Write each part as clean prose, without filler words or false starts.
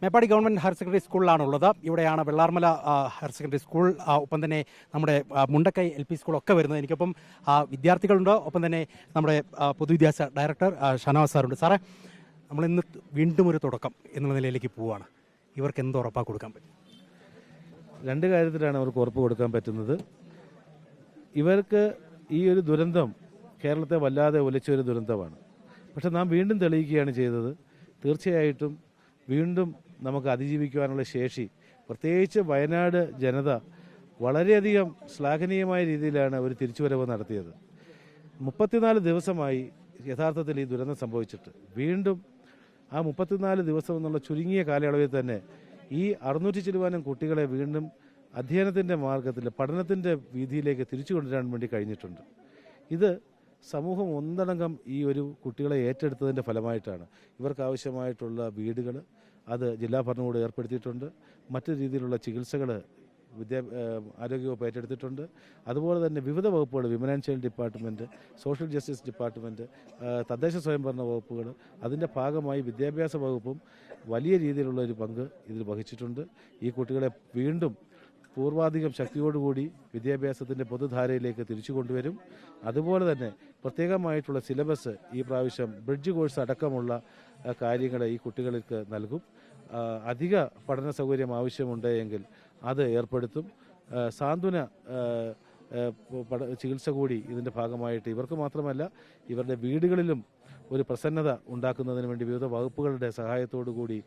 Meppadi government higher secondary സ്കൂളിലാണുള്ളത്. ഇവിടെയാണ് Vellarmala higher secondary school, ഒപ്പം തന്നെ നമ്മുടെ മുണ്ടക്കൈ LP സ്കൂളൊക്കെ വരുന്നത്. എനിക്കൊപ്പം വിദ്യാർത്ഥികളുണ്ട്, ഒപ്പം തന്നെ നമ്മുടെ പൊതുവിദ്യാഭ്യാസ ഡയറക്ടർ ഷനവാസ് സാറുണ്ട്. സാറേ, നമ്മളിന്ന് വീണ്ടും ഒരു തുടക്കം എന്നുള്ള നിലയിലേക്ക് പോവുകയാണ്. ഇവർക്ക് എന്ത് ഉറപ്പാണ് കൊടുക്കാൻ പറ്റും? രണ്ട് കാര്യത്തിലാണ് അവർക്ക് ഉറപ്പ് കൊടുക്കാൻ പറ്റുന്നത്. ഇവർക്ക് ഈ ഒരു ദുരന്തം കേരളത്തെ വല്ലാതെ ഉലച്ചൊരു ദുരന്തമാണ്. പക്ഷെ നാം വീണ്ടും തെളിയിക്കുകയാണ് ചെയ്തത്. തീർച്ചയായിട്ടും വീണ്ടും നമുക്ക് അതിജീവിക്കുവാനുള്ള ശേഷി, പ്രത്യേകിച്ച് വയനാട് ജനത വളരെയധികം ശ്ലാഘനീയമായ രീതിയിലാണ് ഒരു തിരിച്ചുവരവ് നടത്തിയത്. 34 ദിവസമായി യഥാർത്ഥത്തിൽ ഈ ദുരന്തം സംഭവിച്ചിട്ട്. വീണ്ടും ആ 34 ദിവസം എന്നുള്ള ചുരുങ്ങിയ കാലയളവിൽ തന്നെ ഈ 600 ചില്ലുവാനും കുട്ടികളെ വീണ്ടും അധ്യയനത്തിൻ്റെ മാർഗത്തിൽ, പഠനത്തിൻ്റെ വീതിയിലേക്ക് തിരിച്ചു കൊണ്ടുവരാൻ വേണ്ടി കഴിഞ്ഞിട്ടുണ്ട്. ഇത് സമൂഹം ഒന്നടങ്കം ഈ ഒരു കുട്ടികളെ ഏറ്റെടുത്തതിൻ്റെ ഫലമായിട്ടാണ്. ഇവർക്ക് ആവശ്യമായിട്ടുള്ള വീടുകൾ അത് ജില്ലാ ഭരണകൂടം ഏർപ്പെടുത്തിയിട്ടുണ്ട്. മറ്റു രീതിയിലുള്ള ചികിത്സകൾ ആരോഗ്യവകുപ്പ് ഏറ്റെടുത്തിട്ടുണ്ട്. അതുപോലെ തന്നെ വിവിധ വകുപ്പുകൾ, women and child department, social justice department, തദ്ദേശ സ്വയംഭരണ വകുപ്പുകൾ, അതിൻ്റെ ഭാഗമായി വിദ്യാഭ്യാസ വകുപ്പും വലിയ രീതിയിലുള്ള ഒരു പങ്ക് ഇതിൽ വഹിച്ചിട്ടുണ്ട്. ഈ കുട്ടികളെ വീണ്ടും പൂർവാധികം ശക്തിയോടുകൂടി വിദ്യാഭ്യാസത്തിൻ്റെ പൊതുധാരയിലേക്ക് തിരിച്ചു കൊണ്ടുവരും. അതുപോലെ തന്നെ പ്രത്യേകമായിട്ടുള്ള സിലബസ് ഈ പ്രാവശ്യം ബ്രിഡ്ജ് കോഴ്സ് അടക്കമുള്ള കാര്യങ്ങൾ ഈ കുട്ടികൾക്ക് നൽകും. അധിക പഠന സൗകര്യം ആവശ്യമുണ്ടെങ്കിൽ അത് ഏർപ്പെടുത്തും. സാന്ത്വന ചികിത്സ കൂടി ഇതിൻ്റെ ഭാഗമായിട്ട് ഇവർക്ക് മാത്രമല്ല ഇവരുടെ വീടുകളിലും ഒരു പ്രസന്നത ഉണ്ടാക്കുന്നതിന് വേണ്ടി വിവിധ വകുപ്പുകളുടെ സഹായത്തോടു കൂടി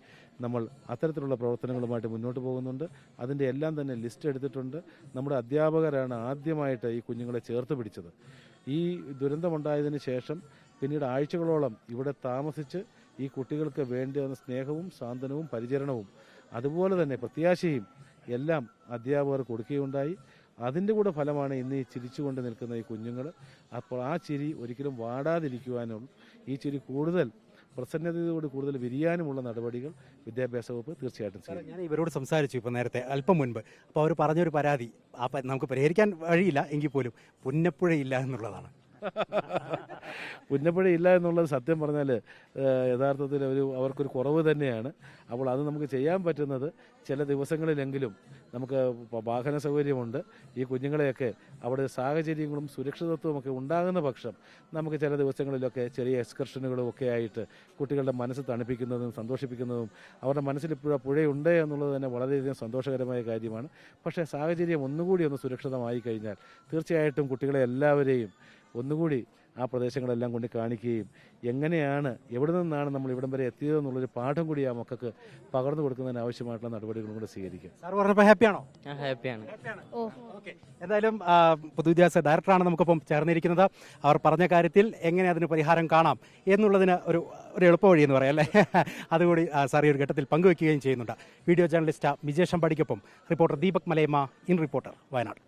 നമ്മൾ അത്തരത്തിലുള്ള പ്രവർത്തനങ്ങളുമായിട്ട് മുന്നോട്ട് പോകുന്നുണ്ട്. അതിൻ്റെ എല്ലാം തന്നെ ലിസ്റ്റ് എടുത്തിട്ടുണ്ട്. നമ്മുടെ അധ്യാപകരാണ് ആദ്യമായിട്ട് ഈ കുഞ്ഞുങ്ങളെ ചേർത്ത് പിടിച്ചത്. ഈ ദുരന്തമുണ്ടായതിന് ശേഷം പിന്നീട് ആഴ്ചകളോളം ഇവിടെ താമസിച്ച് ഈ കുട്ടികൾക്ക് വേണ്ടുന്ന സ്നേഹവും സാന്ത്വനവും പരിചരണവും അതുപോലെ തന്നെ പ്രത്യാശയും എല്ലാം അധ്യാപകർ കൊടുക്കുകയുണ്ടായി. അതിൻ്റെ കൂടെ ഫലമാണ് ഇന്ന് ഈ ചിരിച്ചുകൊണ്ട് നിൽക്കുന്ന ഈ കുഞ്ഞുങ്ങൾ. അപ്പോൾ ആ ചിരി ഒരിക്കലും വാടാതിരിക്കുവാനും ഈ ചിരി കൂടുതൽ പ്രസന്നതയോട് കൂടുതൽ വിരിയാനുമുള്ള നടപടികൾ വിദ്യാഭ്യാസ വകുപ്പ് തീർച്ചയായിട്ടും ചെയ്യും. ഞാൻ ഇവരോട് സംസാരിച്ചു ഇപ്പോൾ നേരത്തെ അല്പം മുൻപ്. അപ്പോൾ അവർ പറഞ്ഞൊരു പരാതി നമുക്ക് പരിഹരിക്കാൻ വഴിയില്ല എങ്കിൽ പോലും പുന്നപ്പുഴയില്ല എന്നുള്ളതാണ്. പുന്നപ്പുഴയില്ല എന്നുള്ളത് സത്യം പറഞ്ഞാൽ യഥാർത്ഥത്തിൽ അവർക്കൊരു കുറവ് തന്നെയാണ്. അപ്പോൾ അത് നമുക്ക് ചെയ്യാൻ പറ്റുന്നത് ചില ദിവസങ്ങളിലെങ്കിലും നമുക്ക് വാഹന സൗകര്യമുണ്ട്. ഈ കുഞ്ഞുങ്ങളെയൊക്കെ അവിടെ സാഹചര്യങ്ങളും സുരക്ഷിതത്വവും ഒക്കെ ഉണ്ടാകുന്ന പക്ഷം നമുക്ക് ചില ദിവസങ്ങളിലൊക്കെ ചെറിയ എക്സ്കർഷനുകളും ഒക്കെ ആയിട്ട് കുട്ടികളുടെ മനസ്സ് തണുപ്പിക്കുന്നതും സന്തോഷിപ്പിക്കുന്നതും അവരുടെ മനസ്സിൽ ഇപ്പോഴും പുഴയുണ്ട് എന്നുള്ളത് തന്നെ വളരെയധികം സന്തോഷകരമായ കാര്യമാണ്. പക്ഷേ സാഹചര്യം ഒന്നുകൂടി ഒന്ന് സുരക്ഷിതമായി കഴിഞ്ഞാൽ തീർച്ചയായിട്ടും കുട്ടികളെ എല്ലാവരെയും ഒന്നുകൂടി ആ പ്രദേശങ്ങളെല്ലാം കൊണ്ട് കാണിക്കുകയും എങ്ങനെയാണ്, എവിടെ നിന്നാണ് നമ്മൾ ഇവിടം വരെ എത്തിയതെന്നുള്ളൊരു പാഠം കൂടി ആ മക്കൾക്ക് പകർന്നു കൊടുക്കുന്നതിന് ആവശ്യമായിട്ടുള്ള നടപടികളും കൂടെ സ്വീകരിക്കും. സാർ പറഞ്ഞപ്പോൾ ഹാപ്പിയാണോ? ഹാപ്പിയാണ്. എന്തായാലും പൊതുവിദ്യാഭ്യാസ ഡയറക്ടറാണ് നമുക്കൊപ്പം ചേർന്നിരിക്കുന്നത്. അവർ പറഞ്ഞ കാര്യത്തിൽ എങ്ങനെ അതിന് പരിഹാരം കാണാം എന്നുള്ളതിന് ഒരു എളുപ്പവഴി എന്ന് പറയാം അല്ലേ, അതുകൂടി സാർ ഈ ഒരു ഘട്ടത്തിൽ പങ്കുവയ്ക്കുകയും ചെയ്യുന്നുണ്ട്. വീഡിയോ ജേർണലിസ്റ്റ് വിജേഷ് അമ്പാടിക്കൊപ്പം reporter Deepak Malayamma, in reporter, Wayanad.